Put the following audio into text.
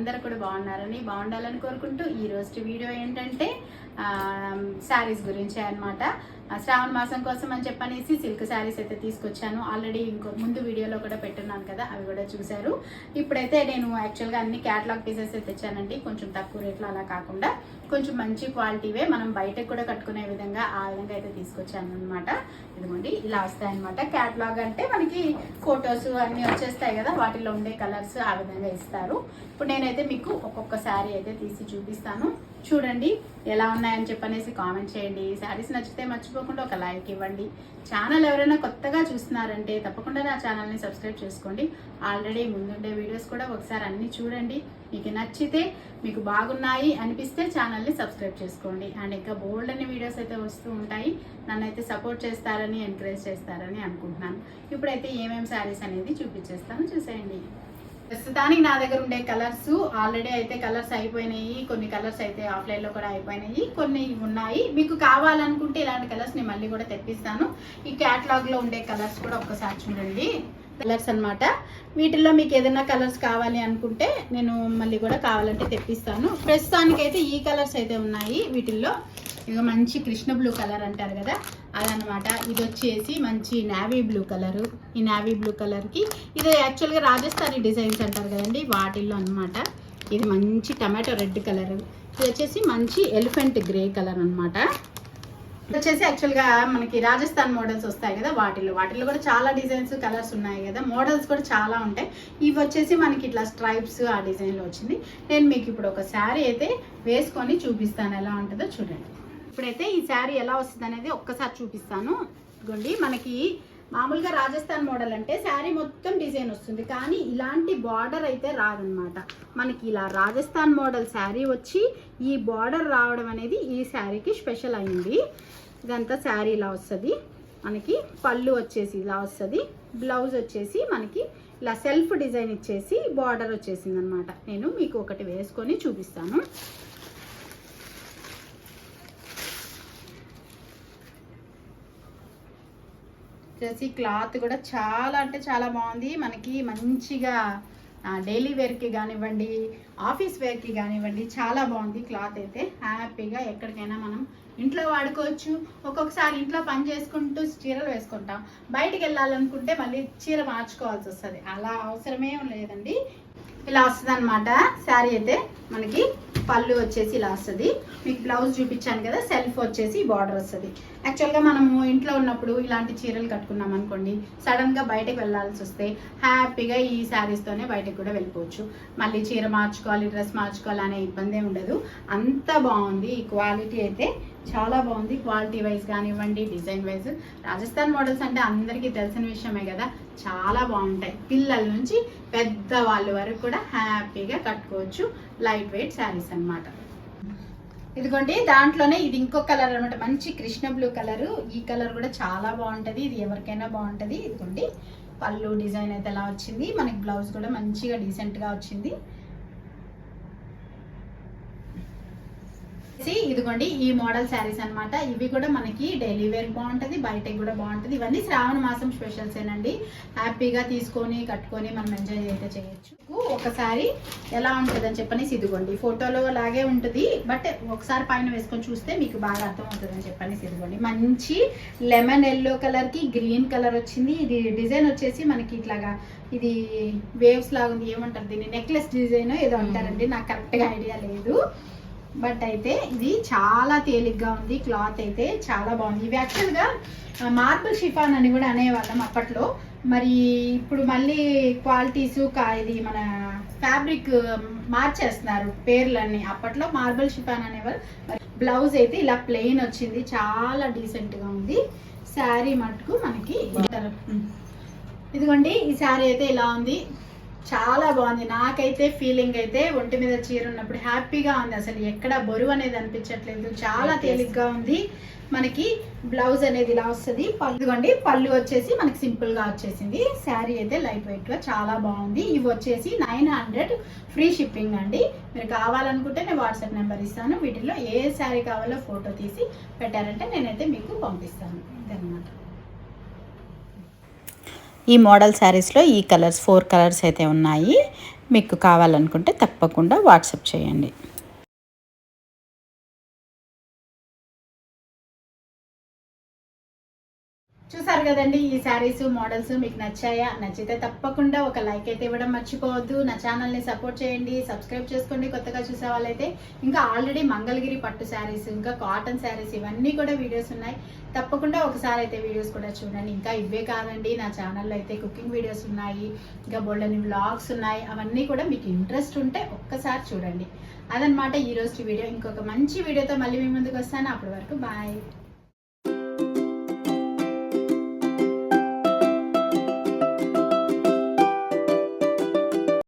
అందరూ కూడా బాగుండాలని కోరుకుంటూ ఈ రోజు వీడియో ఏంటంటే శారీస్ గురించి అన్నమాట. శ్రావణ మాసం కోసం అని చెప్పనేసి సిల్క్ శారీస్ అయితే తీసుకొచ్చాను. ఆల్రెడీ ఇంకో ముందు వీడియోలో కూడా పెట్టున్నాను కదా, అవి కూడా చూశారు. ఇప్పుడైతే నేను యాక్చువల్గా అన్ని క్యాటలాగ్ పీసెస్ తెచ్చానండి. కొంచెం తక్కువ రేట్లో అలా కాకుండా కొంచెం మంచి క్వాలిటీవే మనం బయటకు కూడా కట్టుకునే విధంగా ఆ విధంగా అయితే తీసుకొచ్చాను అనమాట. ఇదిగోండి ఇలా వస్తాయన్నమాట. క్యాటలాగ్ అంటే మనకి ఫొటోస్ అన్నీ వచ్చేస్తాయి కదా, వాటిలో ఉండే కలర్స్ ఆ విధంగా ఇస్తారు. ఇప్పుడు నేనైతే మీకు ఒక్కొక్క శారీ అయితే తీసి చూపిస్తాను. చూడండి ఎలా ఉన్నాయని చెప్పనేసి కామెంట్ చేయండి. శారీస్ నచ్చితే మర్చిపోకుండా ఒక లైక్ ఇవ్వండి. ఛానల్ ఎవరైనా కొత్తగా చూస్తున్నారంటే తప్పకుండా నా ఛానల్ని సబ్స్క్రైబ్ చేసుకోండి. ఆల్రెడీ ముందుండే వీడియోస్ కూడా ఒకసారి అన్నీ చూడండి. మీకు నచ్చితే మీకు బాగున్నాయి అనిపిస్తే ఛానల్ని సబ్స్క్రైబ్ చేసుకోండి. అండ్ ఇంకా బోల్డ్ అనే వీడియోస్ అయితే వస్తూ ఉంటాయి. నన్ను అయితే సపోర్ట్ చేస్తారని ఎంకరేజ్ చేస్తారని అనుకుంటున్నాను. ఇప్పుడైతే ఏమేమి శారీస్ అనేది చూపించేస్తాను, చూసేయండి. ప్రస్తుతానికి నా దగ్గర ఉండే కలర్స్ ఆల్రెడీ అయితే కలర్స్ అయిపోయినాయి. కొన్ని కలర్స్ అయితే ఆఫ్లైన్లో కూడా అయిపోయినాయి, కొన్ని ఉన్నాయి. మీకు కావాలనుకుంటే ఇలాంటి కలర్స్ నేను మళ్ళీ కూడా తెప్పిస్తాను. ఈ క్యాటలాగ్లో ఉండే కలర్స్ కూడా ఒక్కసారి చూడండి. కలర్స్ అన్నమాట. వీటిల్లో మీకు ఏదైనా కలర్స్ కావాలి అనుకుంటే నేను మళ్ళీ కూడా కావాలంటే తెప్పిస్తాను. ప్రస్తుతానికైతే ఈ కలర్స్ అయితే ఉన్నాయి. వీటిల్లో ఇక మంచి కృష్ణ బ్లూ కలర్ అంటారు కదా, అదనమాట. ఇది వచ్చేసి మంచి నావీ బ్లూ కలరు. ఈ నావీ బ్లూ కలర్కి ఇది యాక్చువల్గా రాజస్థానీ డిజైన్స్ అంటారు కదండి, వాటిల్లో అనమాట. ఇది మంచి టమాటో రెడ్ కలరు. ఇది వచ్చేసి మంచి ఎలిఫెంట్ గ్రే కలర్ అనమాట. ఇది వచ్చేసి యాక్చువల్గా మనకి రాజస్థాన్ మోడల్స్ వస్తాయి కదా, వాటిల్లో కూడా చాలా డిజైన్స్ కలర్స్ ఉన్నాయి కదా, మోడల్స్ కూడా చాలా ఉంటాయి. ఇవి వచ్చేసి మనకి ఇట్లా స్ట్రైప్స్ ఆ డిజైన్లో వచ్చింది. నేను మీకు ఇప్పుడు ఒక శారీ అయితే వేసుకొని చూపిస్తాను, ఎలా ఉంటుందో చూడండి. ఇప్పుడైతే ఈ శారీ ఎలా వస్తుంది అనేది ఒక్కసారి చూపిస్తాను. ఇదిగోండి, మనకి మామూలుగా రాజస్థాన్ మోడల్ అంటే శారీ మొత్తం డిజైన్ వస్తుంది, కానీ ఇలాంటి బార్డర్ అయితే రాదనమాట. మనకి ఇలా రాజస్థాన్ మోడల్ శారీ వచ్చి ఈ బార్డర్ రావడం అనేది ఈ శారీకి స్పెషల్ అయింది. ఇదంతా శారీ ఇలా వస్తుంది. మనకి పళ్ళు వచ్చేసి ఇలా వస్తుంది. బ్లౌజ్ వచ్చేసి మనకి ఇలా సెల్ఫ్ డిజైన్ ఇచ్చేసి బార్డర్ వచ్చేసింది అనమాట. నేను మీకు ఒకటి వేసుకొని చూపిస్తాను. వచ్చేసి క్లాత్ కూడా చాలా అంటే చాలా బాగుంది. మనకి మంచిగా డైలీ వేర్కి కానివ్వండి, ఆఫీస్ వేర్కి కానివ్వండి, చాలా బాగుంది క్లాత్ అయితే. హ్యాపీగా ఎక్కడికైనా మనం ఇంట్లో వాడుకోవచ్చు. ఒక్కొక్కసారి ఇంట్లో పని చేసుకుంటూ చీరలు వేసుకుంటాం, బయటికి వెళ్ళాలనుకుంటే మళ్ళీ చీర మార్చుకోవాల్సి వస్తుంది. అలా అవసరమే లేదండి. ఇలా వస్తుంది అనమాట శారీ అయితే. మనకి పళ్ళు వచ్చేసి ఇలా వస్తుంది. మీకు బ్లౌజ్ చూపించాను కదా, సెల్ఫ్ వచ్చేసి బార్డర్ వస్తుంది. యాక్చువల్గా మనము ఇంట్లో ఉన్నప్పుడు ఇలాంటి చీరలు కట్టుకున్నాం అనుకోండి, సడన్గా బయటకు వెళ్ళాల్సి వస్తే హ్యాపీగా ఈ శారీస్తోనే బయటకు కూడా వెళ్ళిపోవచ్చు. మళ్ళీ చీర మార్చుకోవాలి, డ్రెస్ మార్చుకోవాలి అనే ఇబ్బంది ఉండదు. అంత బాగుంది. ఈ క్వాలిటీ అయితే చాలా బాగుంది. క్వాలిటీ వైజ్ కానివ్వండి, డిజైన్ వైజ్. రాజస్థాన్ మోడల్స్ అంటే అందరికీ తెలిసిన విషయమే కదా, చాలా బాగుంటాయి. పిల్లల నుంచి పెద్ద వాళ్ళ వరకు కూడా హ్యాపీగా కట్టుకోవచ్చు. లైట్ వెయిట్ శారీస్ అన్నమాట. ఇదిగోండి, దాంట్లోనే ఇది ఇంకో కలర్ అనమాట, మంచి కృష్ణ బ్లూ కలరు. ఈ కలర్ కూడా చాలా బాగుంటుంది. ఇది ఎవరికైనా బాగుంటుంది. ఇదిగోండి, పళ్ళు డిజైన్ అయితే ఎలా వచ్చింది. మనకి బ్లౌజ్ కూడా మంచిగా డీసెంట్గా వచ్చింది. ఇదిగోండి, ఈ మోడల్ శారీస్ అనమాట. ఇవి కూడా మనకి డైలీ వేర్ బాగుంటుంది, బయటకి కూడా బాగుంటుంది. ఇవన్నీ శ్రావణ మాసం స్పెషల్స్ ఏనండి. హ్యాపీగా తీసుకొని కట్టుకొని మనం ఎంజాయ్ అయితే చేయొచ్చు. ఒకసారి ఎలా ఉంటుంది అని చెప్పనేసి ఇదిగోండి, ఫోటోలో లాగే ఉంటుంది, బట్ ఒకసారి పైన వేసుకొని చూస్తే మీకు బాగా అర్థం అవుతుంది అని చెప్పనేసి ఇదిగోండి, మంచి లెమన్ ఎల్లో కలర్కి గ్రీన్ కలర్ వచ్చింది. ఇది డిజైన్ వచ్చేసి మనకి ఇట్లాగా ఇది వేవ్స్ లాగా ఉంది. ఏమంటారు దీన్ని, నెక్లెస్ డిజైన్ ఏదో అంటారండి, నాకు కరెక్ట్గా ఐడియా లేదు. బట్ అయితే ఇది చాలా తేలిగ్గా ఉంది. క్లాత్ అయితే చాలా బాగుంది. ఇవి యాక్చువల్గా మార్బుల్ షిఫాన్ అని కూడా అనేవాళ్ళం అప్పట్లో. మరి ఇప్పుడు మళ్ళీ క్వాలిటీస్ ఇది మన ఫ్యాబ్రిక్ మార్చేస్తున్నారు పేర్లన్నీ. అప్పట్లో మార్బుల్ షిఫాన్ అనేవారు. బ్లౌజ్ అయితే ఇలా ప్లెయిన్ వచ్చింది, చాలా డీసెంట్గా ఉంది. శారీ మటుకు మనకి ఇదిగోండి, ఈ శారీ అయితే ఇలా ఉంది. చాలా బాగుంది. నాకైతే ఫీలింగ్ అయితే ఒంటి మీద చీర ఉన్నప్పుడు హ్యాపీగా ఉంది. అసలు ఎక్కడ బరువు అనేది అనిపించట్లేదు, చాలా తేలిగ్గా ఉంది. మనకి బ్లౌజ్ అనేది ఇలా వస్తుంది. ఇదిగోండి, పళ్ళు వచ్చేసి మనకి సింపుల్గా వచ్చేసింది. శారీ అయితే లైట్ వెయిట్గా చాలా బాగుంది. ఇవి వచ్చేసి 900 ఫ్రీ షిప్పింగ్ అండి. మీరు కావాలనుకుంటే నేను వాట్సాప్ నెంబర్ ఇస్తాను. వీటిలో ఏ శారీ కావాలో ఫోటో తీసి పెట్టారంటే నేనైతే మీకు పంపిస్తాను. ఇదన్నమాట. ఈ మోడల్ శారీస్లో ఈ కలర్స్ 4 కలర్స్ అయితే ఉన్నాయి. మీకు కావాలనుకుంటే తప్పకుండా వాట్సాప్ చేయండి. చూసారు కదండి, ఈ శారీస్ మోడల్స్ మీకు నచ్చాయా? నచ్చితే తప్పకుండా ఒక లైక్ అయితే ఇవ్వడం మర్చిపోవద్దు. నా ఛానల్ని సపోర్ట్ చేయండి, సబ్స్క్రైబ్ చేసుకోండి. కొత్తగా చూసే వాళ్ళైతే ఇంకా ఆల్రెడీ మంగళగిరి పట్టు శారీస్, ఇంకా కాటన్ శారీస్ ఇవన్నీ కూడా వీడియోస్ ఉన్నాయి. తప్పకుండా ఒకసారి అయితే వీడియోస్ కూడా చూడండి. ఇంకా ఇవే కాదండి, నా ఛానల్లో అయితే కుకింగ్ వీడియోస్ ఉన్నాయి, ఇంకా బోల్డని వ్లాగ్స్ ఉన్నాయి. అవన్నీ కూడా మీకు ఇంట్రెస్ట్ ఉంటే ఒక్కసారి చూడండి. అదనమాట ఈరోజు వీడియో. ఇంకొక మంచి వీడియోతో మళ్ళీ మీ ముందుకు వస్తాను. అప్పటి వరకు బాయ్.